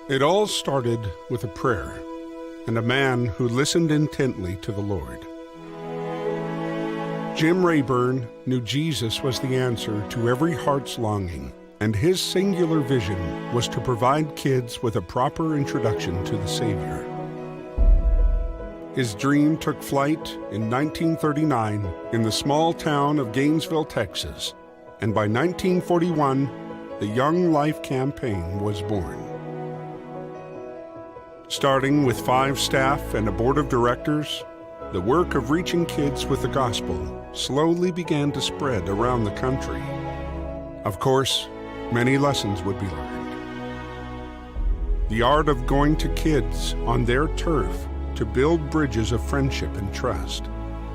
It all started with a prayer and a man who listened intently to the Lord. Jim Rayburn knew Jesus was the answer to every heart's longing, and his singular vision was to provide kids with a proper introduction to the Savior. His dream took flight in 1939 in the small town of Gainesville, Texas, and by 1941, the YoungLife campaign was born. Starting with 5 staff and a board of directors, the work of reaching kids with the gospel slowly began to spread around the country. Of course, many lessons would be learned. The art of going to kids on their turf to build bridges of friendship and trust.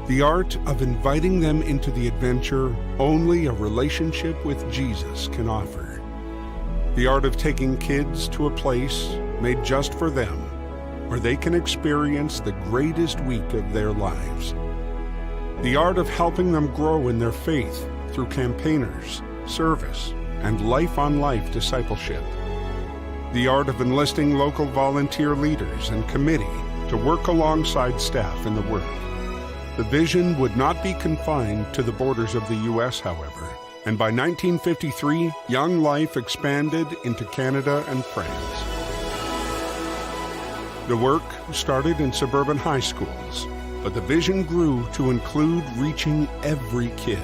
The art of inviting them into the adventure only a relationship with Jesus can offer. The art of taking kids to a place made just for them, where they can experience the greatest week of their lives. The art of helping them grow in their faith through campaigners, service, and life-on-life discipleship. The art of enlisting local volunteer leaders and committee to work alongside staff in the work. The vision would not be confined to the borders of the U.S., however, and by 1953, YoungLife expanded into Canada and France. The work started in suburban high schools, but the vision grew to include reaching every kid.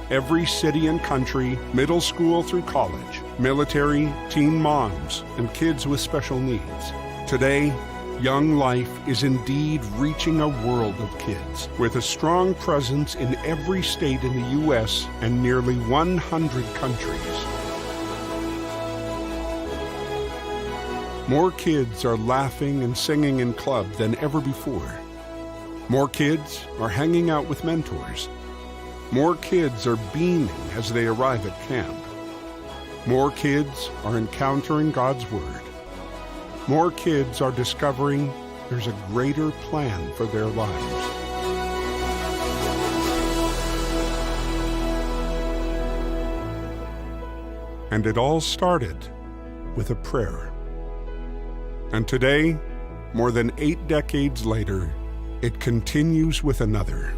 Every city and country, middle school through college, military, teen moms, and kids with special needs. Today, YoungLife is indeed reaching a world of kids with a strong presence in every state in the U.S. and nearly 100 countries. More kids are laughing and singing in club than ever before. More kids are hanging out with mentors. More kids are beaming as they arrive at camp. More kids are encountering God's Word. More kids are discovering there's a greater plan for their lives. And it all started with a prayer. And today, more than 8 decades later, it continues with another.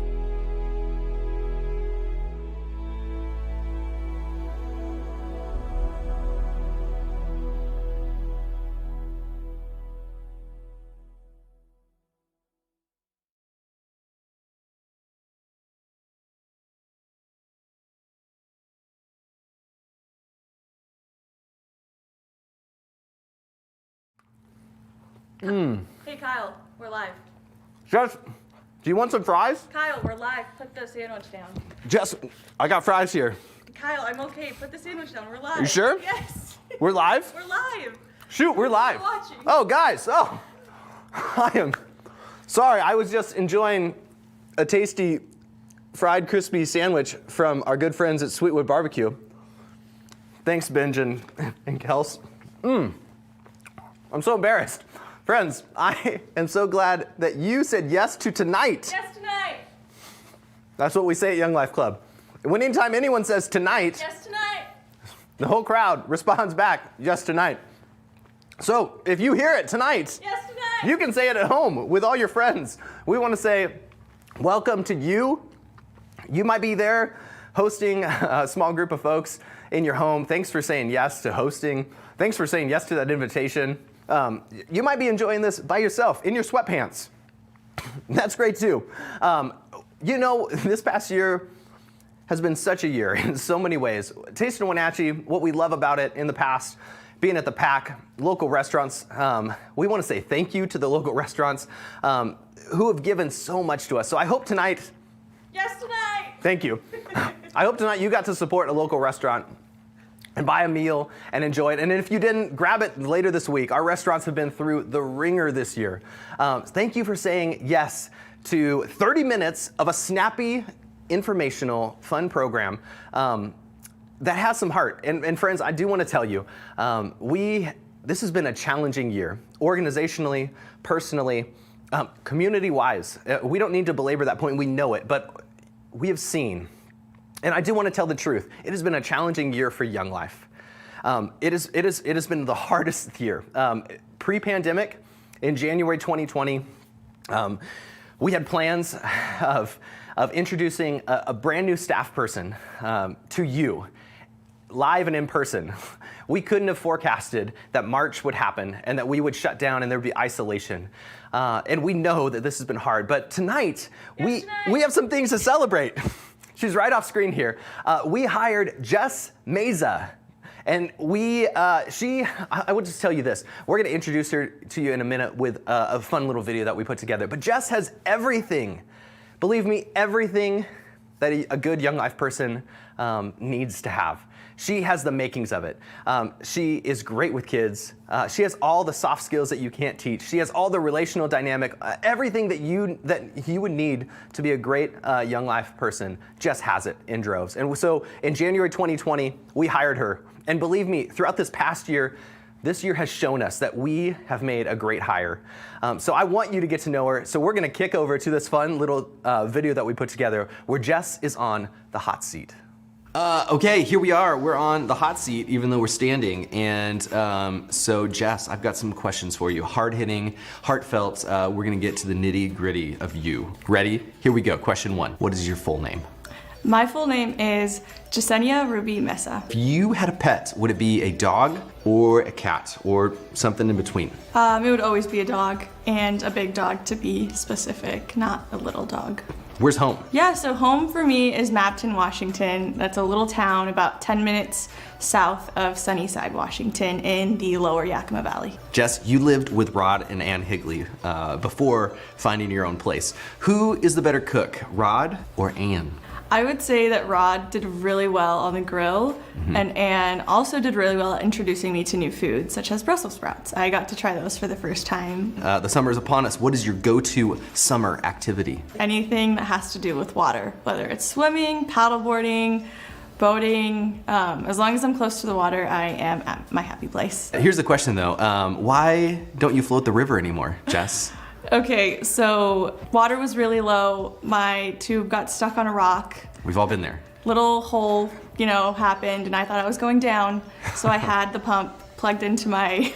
Hey Kyle, we're live. Jess, do you want some fries? Kyle, we're live. Put the sandwich down. Jess, I got fries here. Kyle, I'm okay. Put the sandwich down. We're live. You sure? Yes. We're live? We're live. Shoot, we're live. We're watching. Oh, guys, I am sorry. I was just enjoying a tasty fried crispy sandwich from our good friends at Sweetwood Barbecue. Thanks, Benj and Kels. I'm so embarrassed. Friends, I am so glad that you said yes to tonight. Yes tonight. That's what we say at YoungLife Club. When anytime anyone says tonight, Yes tonight. the whole crowd responds back, yes tonight. So if you hear it tonight, Yes tonight. you can say it at home with all your friends. We want to say welcome to you. You might be there hosting a small group of folks in your home. Thanks for saying yes to hosting. Thanks for saying yes to that invitation. You might be enjoying this by yourself in your sweatpants. That's great too. You know, this past year has been such a year in so many ways. Taste of Wenatchee, what we love about it in the past, being at the PAC, local restaurants, we want to say thank you to the local restaurants who have given so much to us. So I hope tonight, Yes tonight. thank you. I hope tonight you got to support a local restaurant and buy a meal and enjoy it. And if you didn't, grab it later this week. Our restaurants have been through the ringer this year. Thank you for saying yes to 30 minutes of a snappy, informational, fun program that has some heart. And friends, I do want to tell you, this has been a challenging year, organizationally, personally, community-wise. We don't need to belabor that point, we know it, but we have seen, and I do want to tell the truth, it has been a challenging year for YoungLife. It has been the hardest year. Pre-pandemic, in January 2020, we had plans of introducing a brand new staff person to you, live and in person. We couldn't have forecasted that March would happen and that we would shut down and there would be isolation. And we know that this has been hard, but tonight, we have some things to celebrate. She's right off screen here. We hired Jess Meza. And I will just tell you this. We're gonna introduce her to you in a minute with a fun little video that we put together. But Jess has everything, believe me, everything that a good Young Life person needs to have. She has the makings of it. She is great with kids. She has all the soft skills that you can't teach. She has all the relational dynamic, everything that you would need to be a great Young Life person. Jess has it in droves. And so in January 2020, we hired her. And believe me, throughout this past year, this year has shown us that we have made a great hire. So I want you to get to know her. So we're gonna kick over to this fun little video that we put together where Jess is on the hot seat. Okay, here we are. We're on the hot seat, even though we're standing. And so Jess, I've got some questions for you. Hard-hitting, heartfelt. We're gonna get to the nitty-gritty of you. Ready? Here we go. Question 1. What is your full name? My full name is Jasenia Ruby Mesa. If you had a pet, would it be a dog or a cat or something in between? It would always be a dog, and a big dog to be specific, not a little dog. Where's home? Yeah, so home for me is Mapton, Washington. That's a little town about 10 minutes south of Sunnyside, Washington in the lower Yakima Valley. Jess, you lived with Rod and Ann Higley before finding your own place. Who is the better cook, Rod or Ann? I would say that Rod did really well on the grill, and Anne also did really well at introducing me to new foods, such as Brussels sprouts. I got to try those for the first time. The summer is upon us. What is your go-to summer activity? Anything that has to do with water, whether it's swimming, paddleboarding, boating. As long as I'm close to the water, I am at my happy place. Here's the question though. Why don't you float the river anymore, Jess? Okay, so water was really low. My tube got stuck on a rock. We've all been there. Little hole, happened, and I thought I was going down. So I had the pump plugged into my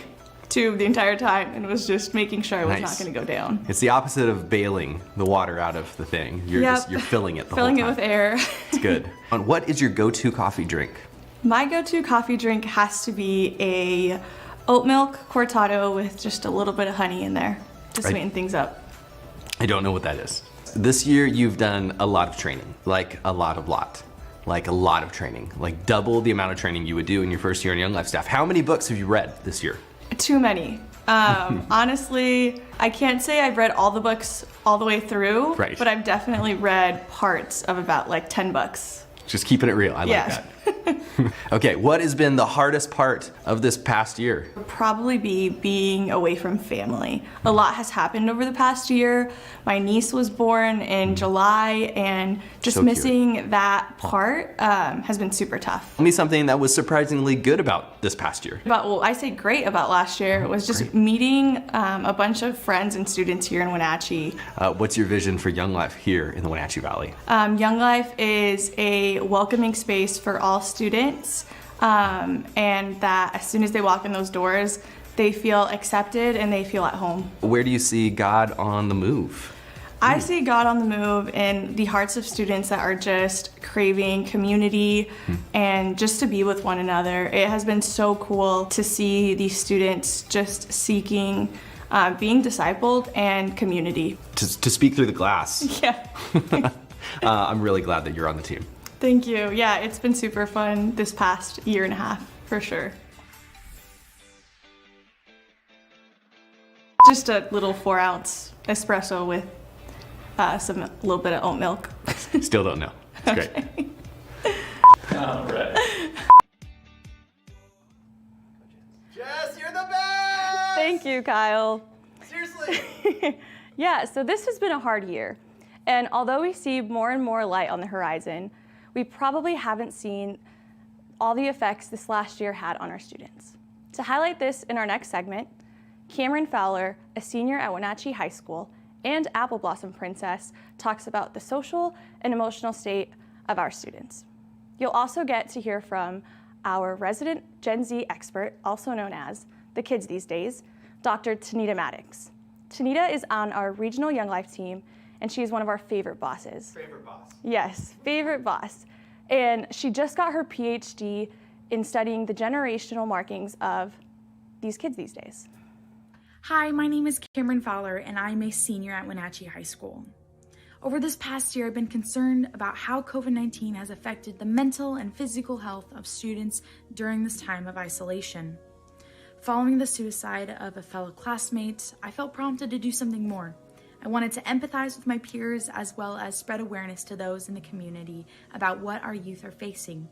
tube the entire time and was just making sure I was not going to go down. It's the opposite of bailing the water out of the thing. You're filling it the whole time. Filling it with air. It's good. And what is your go-to coffee drink? My go-to coffee drink has to be a oat milk cortado with just a little bit of honey in there to sweeten things up. I don't know what that is. This year you've done a lot of training, like a lot of training, like double the amount of training you would do in your first year in Young Life staff. How many books have you read this year? Too many. Honestly, I can't say I've read all the books all the way through, but I've definitely read parts of about 10 books. Just keeping it real, I like that. Okay, what has been the hardest part of this past year? Would probably be being away from family. A lot has happened over the past year. My niece was born in July, and just missing that part has been super tough. Tell me something that was surprisingly good about this past year. I say great about last year. It was just meeting a bunch of friends and students here in Wenatchee. What's your vision for Young Life here in the Wenatchee Valley? Young Life is a welcoming space for all students, and that as soon as they walk in those doors, they feel accepted and they feel at home. Where do you see God on the move? I see God on the move in the hearts of students that are just craving community and just to be with one another. It has been so cool to see these students just seeking being discipled and community. To speak through the glass. Yeah. I'm really glad that you're on the team. Thank you. Yeah, it's been super fun this past year and a half, for sure. Just a little 4-ounce espresso with a little bit of oat milk. Still don't know. It's great. All right. Jess, you're the best! Thank you, Kyle. Seriously. Yeah, so this has been a hard year. And although we see more and more light on the horizon, we probably haven't seen all the effects this last year had on our students. To highlight this in our next segment, Cameron Fowler, a senior at Wenatchee High School, and Apple Blossom Princess talks about the social and emotional state of our students. You'll also get to hear from our resident Gen Z expert, also known as the kids these days, Dr. Tanita Maddox. Tanita is on our regional YoungLife team, and she's one of our favorite bosses. Favorite boss. Yes, favorite boss. And she just got her PhD in studying the generational markings of these kids these days. Hi, my name is Cameron Fowler, and I'm a senior at Wenatchee High School. Over this past year, I've been concerned about how COVID-19 has affected the mental and physical health of students during this time of isolation. Following the suicide of a fellow classmate, I felt prompted to do something more. I wanted to empathize with my peers as well as spread awareness to those in the community about what our youth are facing.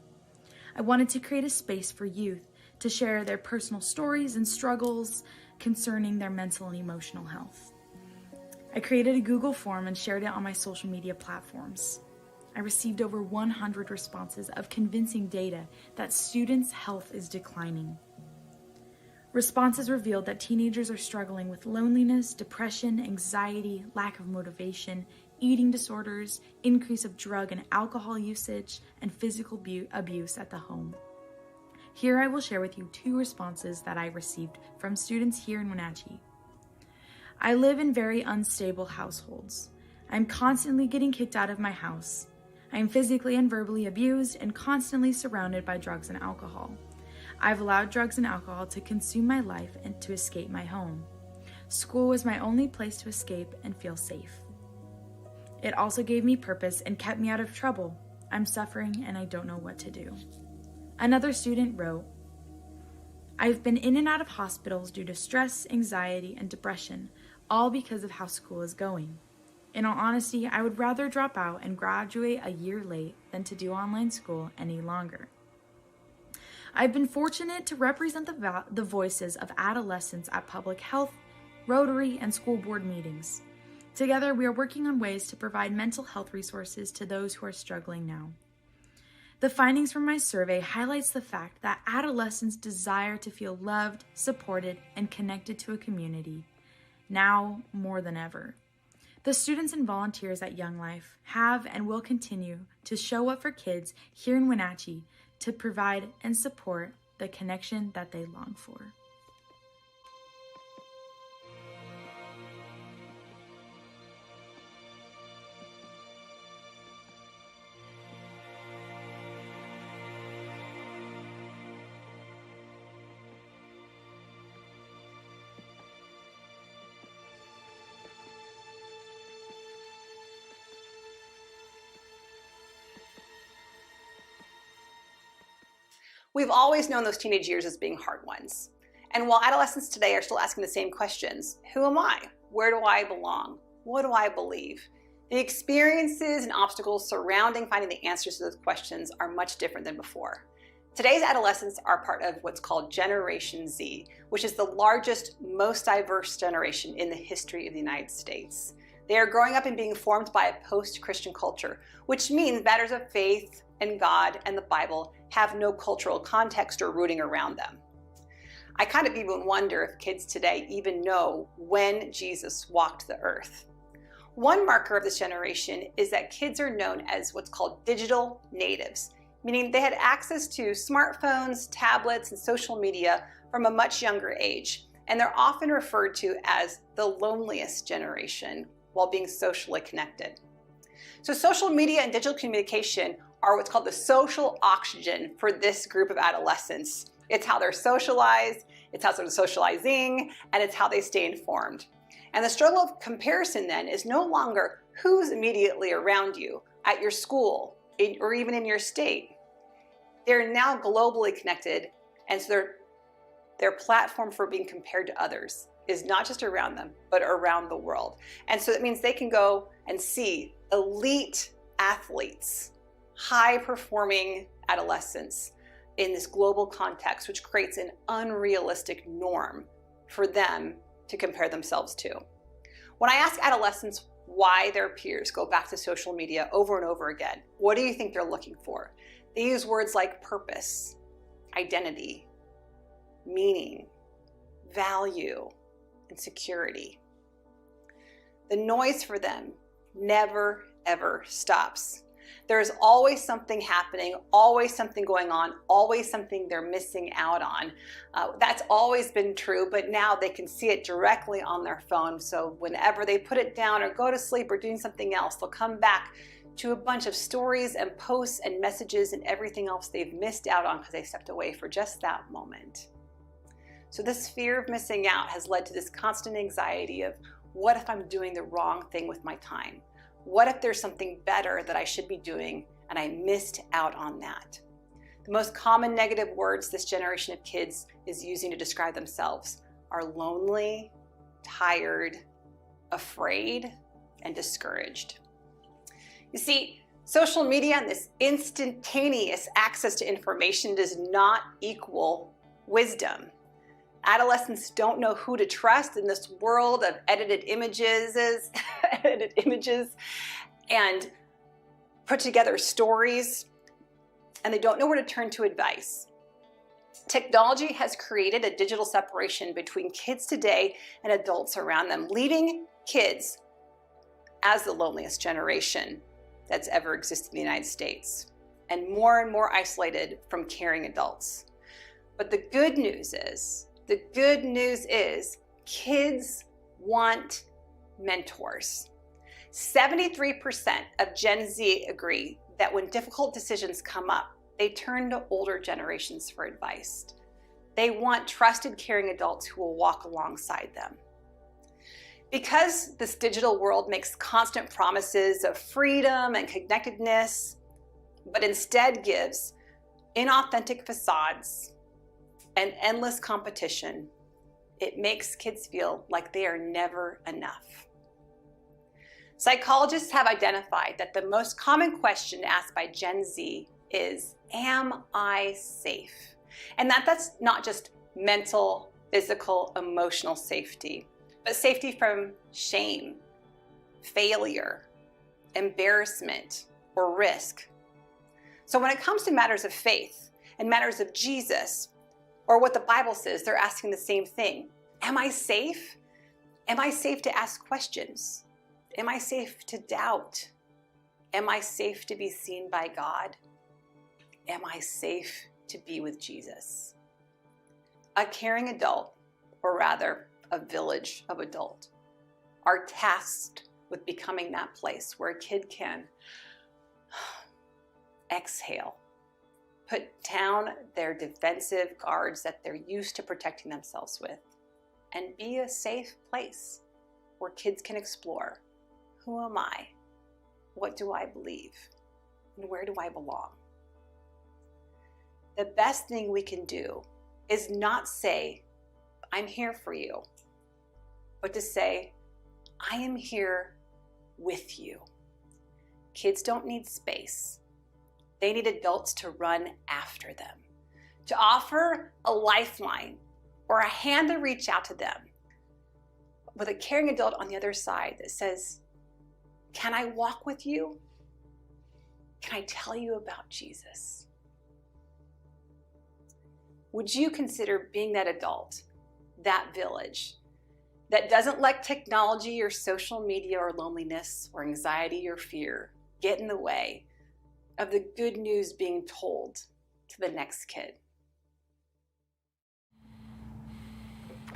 I wanted to create a space for youth to share their personal stories and struggles concerning their mental and emotional health. I created a Google form and shared it on my social media platforms. I received over 100 responses of convincing data that students' health is declining. Responses revealed that teenagers are struggling with loneliness, depression, anxiety, lack of motivation, eating disorders, increase of drug and alcohol usage, and physical abuse at the home. Here I will share with you 2 responses that I received from students here in Wenatchee. I live in very unstable households. I'm constantly getting kicked out of my house. I am physically and verbally abused and constantly surrounded by drugs and alcohol. I've allowed drugs and alcohol to consume my life and to escape my home. School was my only place to escape and feel safe. It also gave me purpose and kept me out of trouble. I'm suffering and I don't know what to do. Another student wrote, I've been in and out of hospitals due to stress, anxiety, and depression, all because of how school is going. In all honesty, I would rather drop out and graduate a year late than to do online school any longer. I've been fortunate to represent the voices of adolescents at public health, Rotary, and school board meetings. Together, we are working on ways to provide mental health resources to those who are struggling now. The findings from my survey highlights the fact that adolescents desire to feel loved, supported, and connected to a community, now more than ever. The students and volunteers at YoungLife have and will continue to show up for kids here in Wenatchee to provide and support the connection that they long for. We've always known those teenage years as being hard ones. And while adolescents today are still asking the same questions, who am I? Where do I belong? What do I believe? The experiences and obstacles surrounding finding the answers to those questions are much different than before. Today's adolescents are part of what's called Generation Z, which is the largest, most diverse generation in the history of the United States. They are growing up and being formed by a post-Christian culture, which means matters of faith and God and the Bible have no cultural context or rooting around them. I kind of even wonder if kids today even know when Jesus walked the earth. One marker of this generation is that kids are known as what's called digital natives, meaning they had access to smartphones, tablets, and social media from a much younger age, and they're often referred to as the loneliest generation while being socially connected. So social media and digital communication are what's called the social oxygen for this group of adolescents. It's how they're socialized, it's how they're socializing, and it's how they stay informed. And the struggle of comparison then is no longer who's immediately around you at your school or even in your state. They're now globally connected, and so their platform for being compared to others is not just around them, but around the world. And so that means they can go and see elite athletes, high-performing adolescents in this global context, which creates an unrealistic norm for them to compare themselves to. When I ask adolescents why their peers go back to social media over and over again, what do you think they're looking for? They use words like purpose, identity, meaning, value, and security. The noise for them never, ever stops. There's always something happening, always something going on, always something they're missing out on. That's always been true, but now they can see it directly on their phone. So whenever they put it down or go to sleep or doing something else, they'll come back to a bunch of stories and posts and messages and everything else they've missed out on because they stepped away for just that moment. So this fear of missing out has led to this constant anxiety of, what if I'm doing the wrong thing with my time? What if there's something better that I should be doing and I missed out on that? The most common negative words this generation of kids is using to describe themselves are lonely, tired, afraid, and discouraged. You see, social media and this instantaneous access to information does not equal wisdom. Adolescents don't know who to trust in this world of edited images and put together stories, and they don't know where to turn to advice. Technology has created a digital separation between kids today and adults around them, leaving kids as the loneliest generation that's ever existed in the United States, and more isolated from caring adults. But the good news is kids want mentors. 73% of Gen Z agree that when difficult decisions come up, they turn to older generations for advice. They want trusted, caring adults who will walk alongside them. Because this digital world makes constant promises of freedom and connectedness, but instead gives inauthentic facades and endless competition, it makes kids feel like they are never enough. Psychologists have identified that the most common question asked by Gen Z is, am I safe? And that's not just mental, physical, emotional safety, but safety from shame, failure, embarrassment, or risk. So when it comes to matters of faith and matters of Jesus, or what the Bible says, they're asking the same thing. Am I safe? Am I safe to ask questions? Am I safe to doubt? Am I safe to be seen by God? Am I safe to be with Jesus? A caring adult, or rather a village of adults, are tasked with becoming that place where a kid can exhale, put down their defensive guards that they're used to protecting themselves with, and be a safe place where kids can explore, who am I? What do I believe? And where do I belong? The best thing we can do is not say, I'm here for you, but to say, I am here with you. Kids don't need space. They need adults to run after them, to offer a lifeline or a hand to reach out to them, with a caring adult on the other side that says, can I walk with you? Can I tell you about Jesus? Would you consider being that adult, that village, that doesn't let technology or social media or loneliness or anxiety or fear get in the way of the good news being told to the next kid?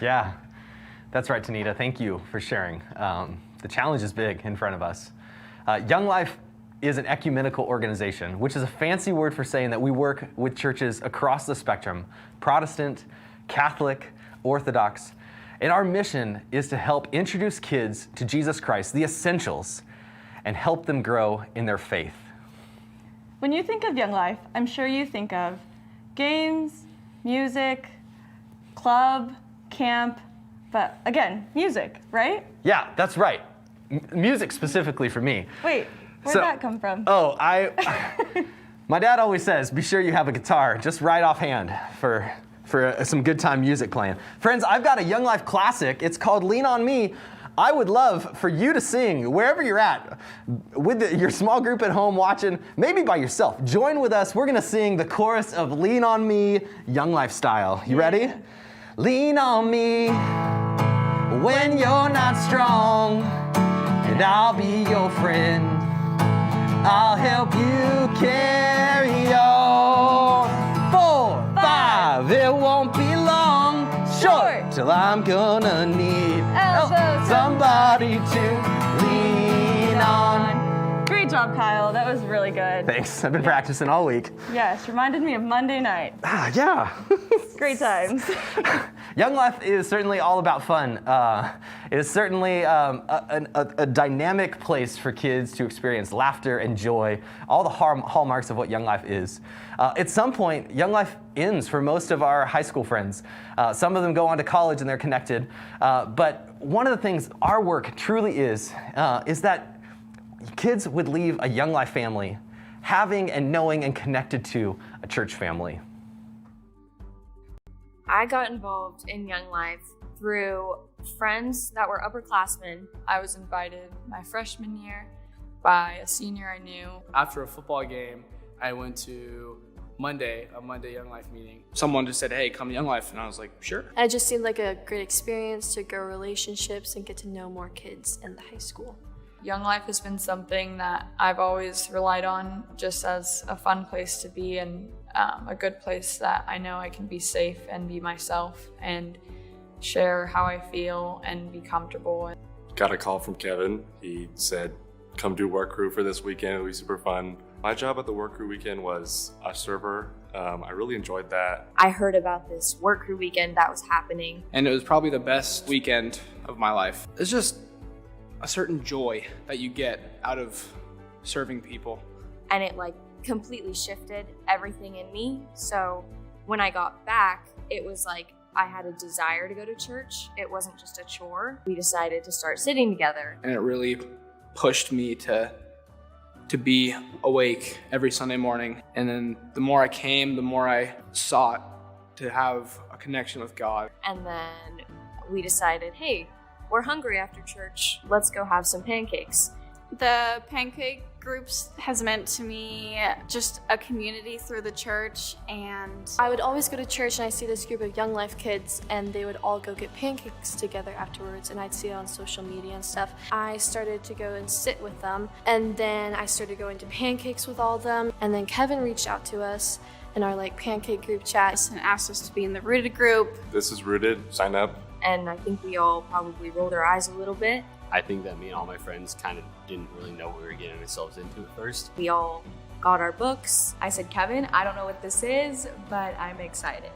Yeah, that's right, Tanita. Thank you for sharing. The challenge is big in front of us. YoungLife is an ecumenical organization, which is a fancy word for saying that we work with churches across the spectrum, Protestant, Catholic, Orthodox, and our mission is to help introduce kids to Jesus Christ, the essentials, and help them grow in their faith. When you think of YoungLife, I'm sure you think of games, music, club, camp, but again, music, right? Yeah, that's right. Music specifically for me. Wait, where'd that come from? Oh, my dad always says, be sure you have a guitar just right offhand for some good time music playing. Friends, I've got a YoungLife classic. It's called Lean on Me. I would love for you to sing wherever you're at, with your small group at home watching, maybe by yourself. Join with us. We're going to sing the chorus of Lean on Me, YoungLife style. You ready? Lean on me when you're not strong, and I'll be your friend. I'll help you carry on. 4, 5, it won't be long. Short till I'm gonna need somebody to lean on. Great job, Kyle. That was really good. Thanks. I've been practicing all week. Yes, reminded me of Monday night. Yeah. Great times. Young Life is certainly all about fun. It is certainly a dynamic place for kids to experience laughter and joy, all the hallmarks of what Young Life is. At some point, Young Life ends for most of our high school friends. Some of them go on to college and they're connected. But one of the things our work truly is that kids would leave a Young Life family having and knowing and connected to a church family. I got involved in Young Life through friends that were upperclassmen. I was invited my freshman year by a senior I knew. After a football game, I went to a Monday Young Life meeting. Someone just said, hey, come to Young Life, and I was like, sure. And it just seemed like a great experience to grow relationships and get to know more kids in the high school. Young Life has been something that I've always relied on just as a fun place to be and a good place that I know I can be safe and be myself and share how I feel and be comfortable. Got a call from Kevin. He said, come do work crew for this weekend. It'll be super fun. My job at the work crew weekend was a server. I really enjoyed that. I heard about this work crew weekend that was happening. And it was probably the best weekend of my life. It's just a certain joy that you get out of serving people. And it completely shifted everything in me. So when I got back, it was like I had a desire to go to church. It wasn't just a chore. We decided to start sitting together. And it really pushed me to be awake every Sunday morning. And then the more I came, the more I sought to have a connection with God. And then we decided, hey, we're hungry after church. Let's go have some pancakes. The pancake groups has meant to me just a community through the church, and I would always go to church and I see this group of Young Life kids and they would all go get pancakes together afterwards, and I'd see it on social media and stuff. I started to go and sit with them, and then I started going to pancakes with all of them, and then Kevin reached out to us in our pancake group chat and asked us to be in the Rooted group. This is Rooted. Sign up. And I think we all probably rolled our eyes a little bit. I think that me and all my friends kind of didn't really know what we were getting ourselves into at first. We all got our books. I said, Kevin, I don't know what this is, but I'm excited.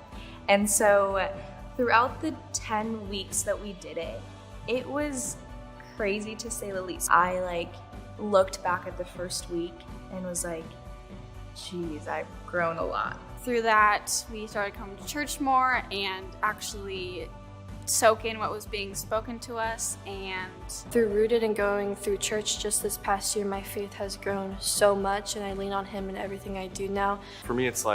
And so throughout the 10 weeks that we did it, it was crazy to say the least. I looked back at the first week and was like, geez, I've grown a lot. Through that, we started coming to church more and actually soak in what was being spoken to us. And through Rooted and going through church just this past year, my faith has grown so much, and I lean on Him in everything I do now. For me, it's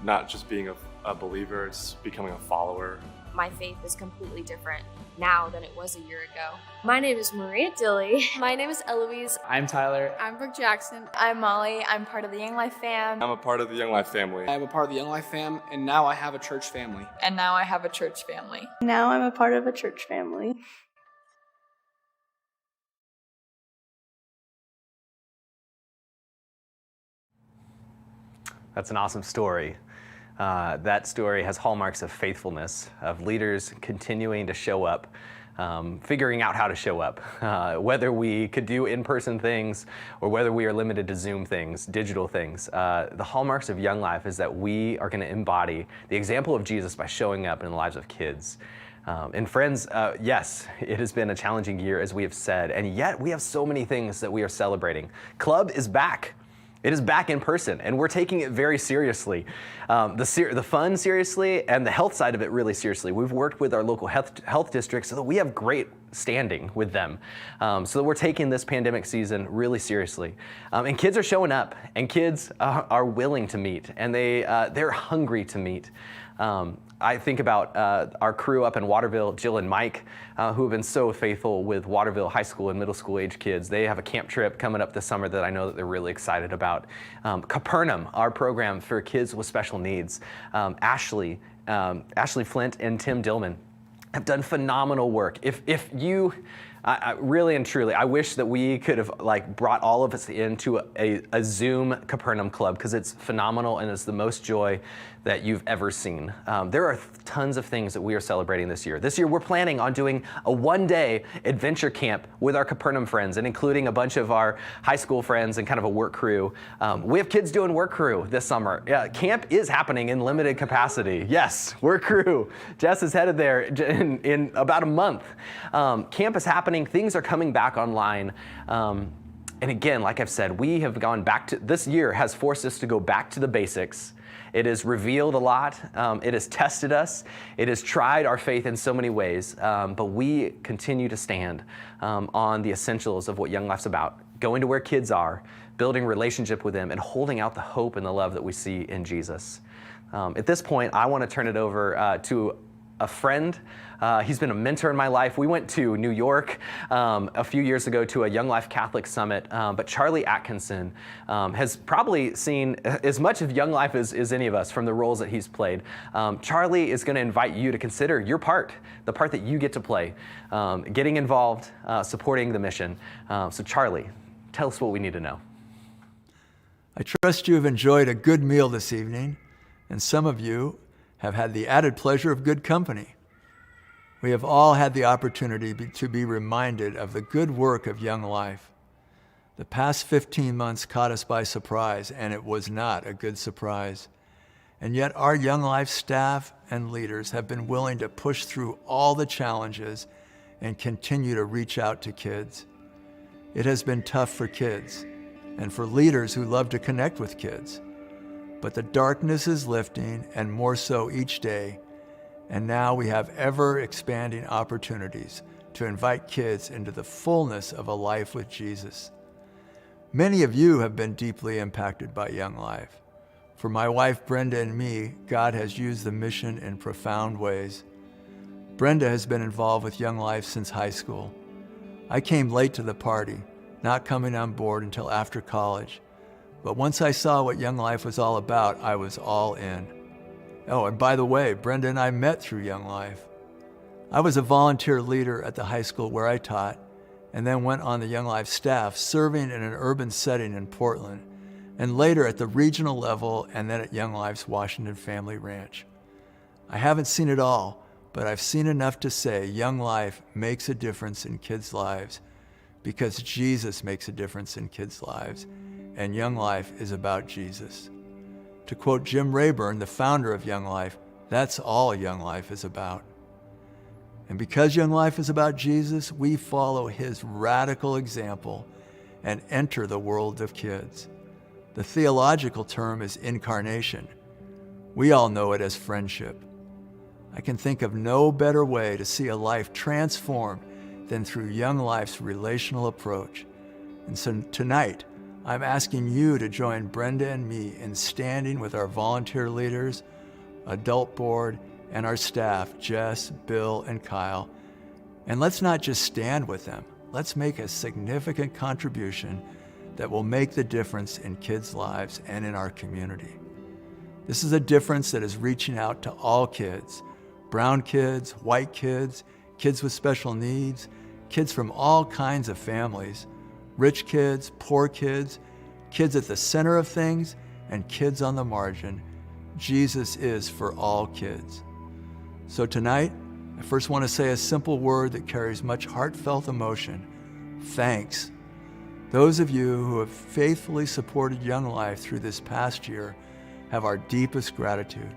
not just being a believer, it's becoming a follower. My faith is completely different now than it was a year ago. My name is Maria Dilly. My name is Eloise. I'm Tyler. I'm Brooke Jackson. I'm Molly. I'm part of the Young Life fam. I'm a part of the Young Life family. I'm a part of the Young Life fam, and now I have a church family. And now I have a church family. Now I'm a part of a church family. That's an awesome story. That story has hallmarks of faithfulness, of leaders continuing to show up, figuring out how to show up, whether we could do in-person things or whether we are limited to Zoom things, digital things. The hallmarks of Young Life is that we are going to embody the example of Jesus by showing up in the lives of kids. And friends, yes, it has been a challenging year, as we have said, and yet we have so many things that we are celebrating. Club is back. It is back in person, and we're taking it very seriously. The fun seriously, and the health side of it really seriously. We've worked with our local health districts so that we have great standing with them. So that we're taking this pandemic season really seriously. And kids are showing up, and kids are willing to meet, and they're hungry to meet. I think about our crew up in Waterville, Jill and Mike, who have been so faithful with Waterville high school and middle school age kids. They have a camp trip coming up this summer that I know that they're really excited about. Capernaum, our program for kids with special needs. Ashley Flint and Tim Dillman have done phenomenal work. If you I really and truly, I wish that we could have brought all of us into a Zoom Capernaum Club, because it's phenomenal and it's the most joy that you've ever seen. There are tons of things that we are celebrating this year. This year we're planning on doing a one-day adventure camp with our Capernaum friends, and including a bunch of our high school friends and kind of a work crew. We have kids doing work crew this summer. Yeah, camp is happening in limited capacity. Yes, work crew. Jess is headed there in about a month. Camp is happening. Things are coming back online. And again, like I've said, we have gone back to, this year has forced us to go back to the basics. It has revealed a lot. It has tested us. It has tried our faith in so many ways. But we continue to stand on the essentials of what Young Life's about. Going to where kids are, building relationship with them, and holding out the hope and the love that we see in Jesus. At this point, I want to turn it over to a friend. He's been a mentor in my life. We went to New York a few years ago to a Young Life Catholic Summit, but Charlie Atkinson has probably seen as much of Young Life as any of us from the roles that he's played. Charlie is going to invite you to consider your part, the part that you get to play, getting involved, supporting the mission. So Charlie, tell us what we need to know. I trust you have enjoyed a good meal this evening, and some of you have had the added pleasure of good company. We have all had the opportunity to be reminded of the good work of Young Life. The past 15 months caught us by surprise, and it was not a good surprise. And yet our Young Life staff and leaders have been willing to push through all the challenges and continue to reach out to kids. It has been tough for kids and for leaders who love to connect with kids. But the darkness is lifting, and more so each day. And now we have ever-expanding opportunities to invite kids into the fullness of a life with Jesus. Many of you have been deeply impacted by Young Life. For my wife Brenda and me, God has used the mission in profound ways. Brenda has been involved with Young Life since high school. I came late to the party, not coming on board until after college. But once I saw what Young Life was all about, I was all in. Oh, and by the way, Brenda and I met through Young Life. I was a volunteer leader at the high school where I taught, and then went on the Young Life staff, serving in an urban setting in Portland, and later at the regional level, and then at Young Life's Washington Family Ranch. I haven't seen it all, but I've seen enough to say Young Life makes a difference in kids' lives because Jesus makes a difference in kids' lives. And Young Life is about Jesus. To quote Jim Rayburn, the founder of Young Life, that's all Young Life is about. And because Young Life is about Jesus, we follow his radical example and enter the world of kids. The theological term is incarnation. We all know it as friendship. I can think of no better way to see a life transformed than through Young Life's relational approach. And so tonight, I'm asking you to join Brenda and me in standing with our volunteer leaders, adult board, and our staff, Jess, Bill, and Kyle. And let's not just stand with them. Let's make a significant contribution that will make the difference in kids' lives and in our community. This is a difference that is reaching out to all kids, brown kids, white kids, kids with special needs, kids from all kinds of families, rich kids, poor kids, kids at the center of things, and kids on the margin. Jesus is for all kids. So tonight, I first want to say a simple word that carries much heartfelt emotion: thanks. Those of you who have faithfully supported Young Life through this past year have our deepest gratitude.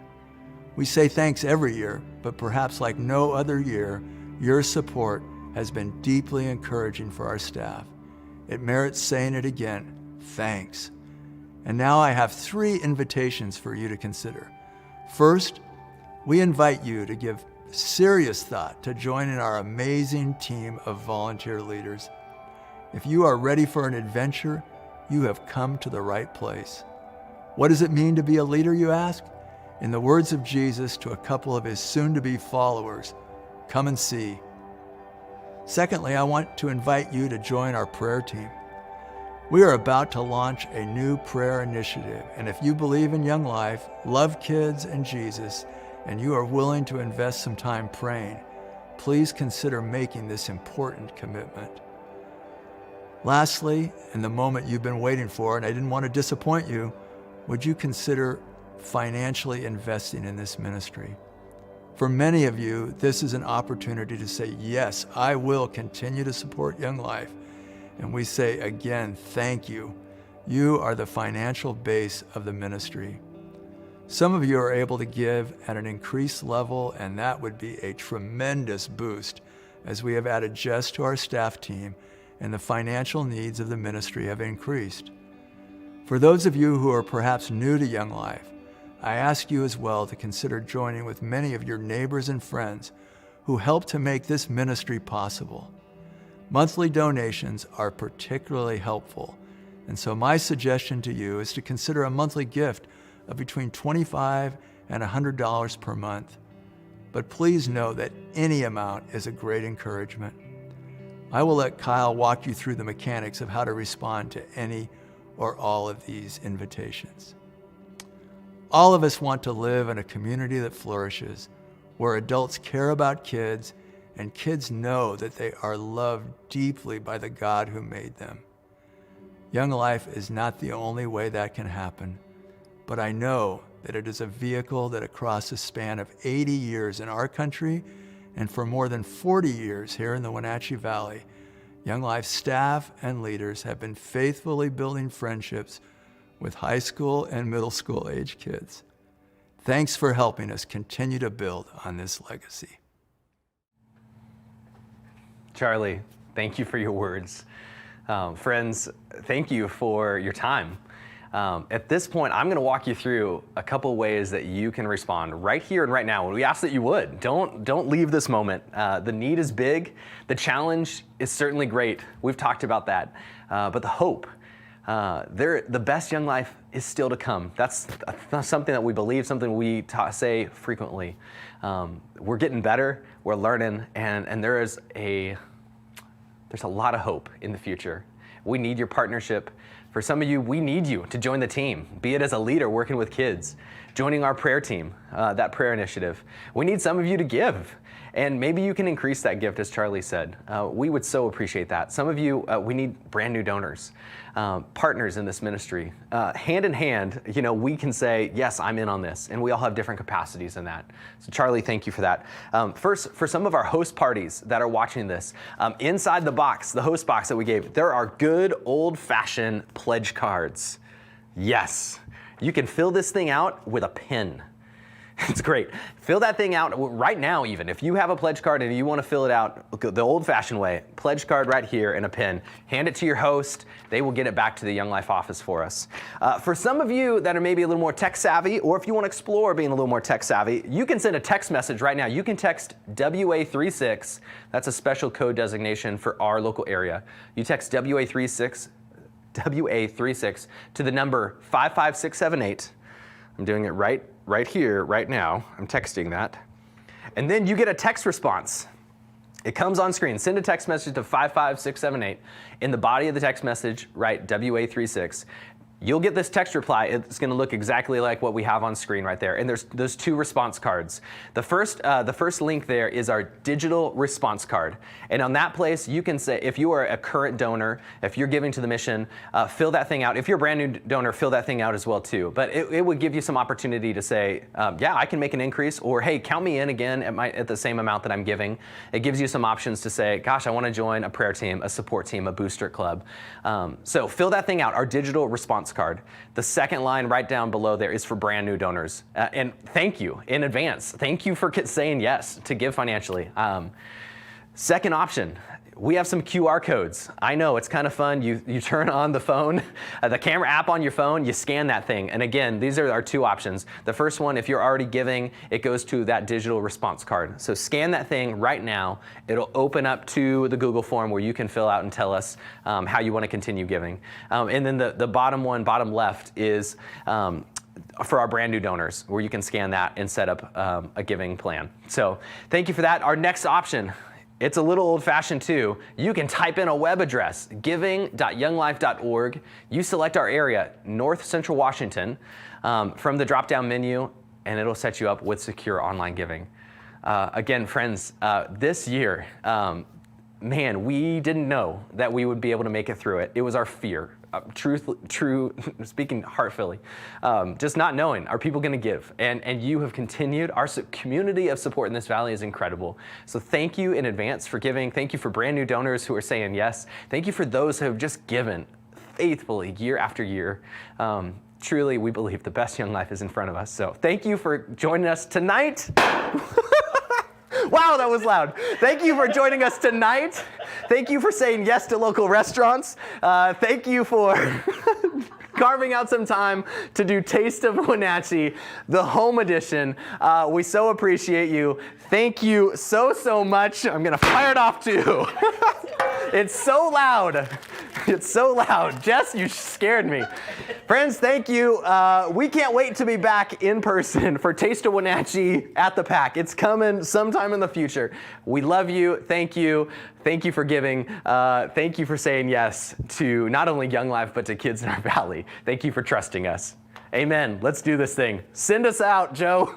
We say thanks every year, but perhaps like no other year, your support has been deeply encouraging for our staff. It merits saying it again, thanks. And now I have 3 invitations for you to consider. First, we invite you to give serious thought to joining our amazing team of volunteer leaders. If you are ready for an adventure, you have come to the right place. What does it mean to be a leader, you ask? In the words of Jesus to a couple of his soon-to-be followers, come and see. Secondly, I want to invite you to join our prayer team. We are about to launch a new prayer initiative, and if you believe in Young Life, love kids and Jesus, and you are willing to invest some time praying, please consider making this important commitment. Lastly, in the moment you've been waiting for, and I didn't want to disappoint you, would you consider financially investing in this ministry? For many of you, this is an opportunity to say, yes, I will continue to support YoungLife. And we say again, thank you. You are the financial base of the ministry. Some of you are able to give at an increased level, and that would be a tremendous boost as we have added Jess to our staff team and the financial needs of the ministry have increased. For those of you who are perhaps new to YoungLife, I ask you as well to consider joining with many of your neighbors and friends who help to make this ministry possible. Monthly donations are particularly helpful, and so my suggestion to you is to consider a monthly gift of between $25 and $100 per month. But please know that any amount is a great encouragement. I will let Kyle walk you through the mechanics of how to respond to any or all of these invitations. All of us want to live in a community that flourishes, where adults care about kids and kids know that they are loved deeply by the God who made them. YoungLife is not the only way that can happen, but I know that it is a vehicle that across a span of 80 years in our country and for more than 40 years here in the Wenatchee Valley, YoungLife staff and leaders have been faithfully building friendships with high school and middle school age kids. Thanks for helping us continue to build on this legacy. Charlie, thank you for your words. Friends, thank you for your time. At this point, I'm going to walk you through a couple ways that you can respond right here and right now. And we ask that you would. Don't leave this moment. The need is big. The challenge is certainly great. We've talked about that. But the hope, the best young life is still to come. That's something that we believe, something we say frequently. We're getting better. We're learning, and there's a lot of hope in the future. We need your partnership. For some of you, we need you to join the team, be it as a leader working with kids, joining our prayer team, that prayer initiative. We need some of you to give, and maybe you can increase that gift, as Charlie said. We would so appreciate that. Some of you, we need brand new donors, partners in this ministry. Hand in hand, we can say, yes, I'm in on this, and we all have different capacities in that. So Charlie, thank you for that. First, for some of our host parties that are watching this, inside the box, the host box that we gave, there are good old-fashioned pledge cards. Yes, you can fill this thing out with a pen. It's great. Fill that thing out right now even. If you have a pledge card and you want to fill it out the old-fashioned way, pledge card right here and a pen. Hand it to your host. They will get it back to the Young Life office for us. For some of you that are maybe a little more tech savvy, or if you want to explore being a little more tech savvy, you can send a text message right now. You can text WA36. That's a special code designation for our local area. You text WA36 to the number 55678. I'm doing it right here, right now. I'm texting that. And then you get a text response. It comes on screen. Send a text message to 55678. In the body of the text message, write WA36. You'll get this text reply. It's going to look exactly like what we have on screen right there. And there's those two response cards. The first link there is our digital response card. And on that place, you can say, if you are a current donor, if you're giving to the mission, fill that thing out. If you're a brand new donor, fill that thing out as well too. But it would give you some opportunity to say, yeah, I can make an increase, or hey, count me in again at the same amount that I'm giving. It gives you some options to say, gosh, I want to join a prayer team, a support team, a booster club. So fill that thing out, our digital response card. The second line right down below there is for brand new donors. And thank you in advance. Thank you for saying yes to give financially. Second option, we have some QR codes. I know it's kind of fun. You turn on the phone, the camera app on your phone, you scan that thing. And again, these are our two options. The first one, if you're already giving, it goes to that digital response card. So scan that thing right now. It'll open up to the Google form where you can fill out and tell us how you want to continue giving. And then the bottom left is for our brand new donors, where you can scan that and set up a giving plan. So thank you for that. Our next option, it's a little old-fashioned too. You can type in a web address, giving.younglife.org. You select our area, North Central Washington, from the drop-down menu, and it'll set you up with secure online giving. Again, friends, this year, man, we didn't know that we would be able to make it through it. It was our fear. Speaking heartfully, just not knowing, are people going to give? And you have continued. Our community of support in this valley is incredible. So thank you in advance for giving. Thank you for brand new donors who are saying yes. Thank you for those who have just given faithfully year after year. Truly, we believe the best Young Life is in front of us. So thank you for joining us tonight. Wow, that was loud. Thank you for joining us tonight. Thank you for saying yes to local restaurants. Thank you for carving out some time to do Taste of Wenatchee, the home edition. We so appreciate you. Thank you so much. I'm going to fire it off too. It's so loud. It's so loud. Jess, you scared me. Friends, thank you. We can't wait to be back in person for Taste of Wenatchee at the Pack. It's coming sometime in the future. We love you. Thank you. Thank you for giving. Thank you for saying yes to not only Young Life, but to kids in our valley. Thank you for trusting us. Amen. Let's do this thing. Send us out, Joe.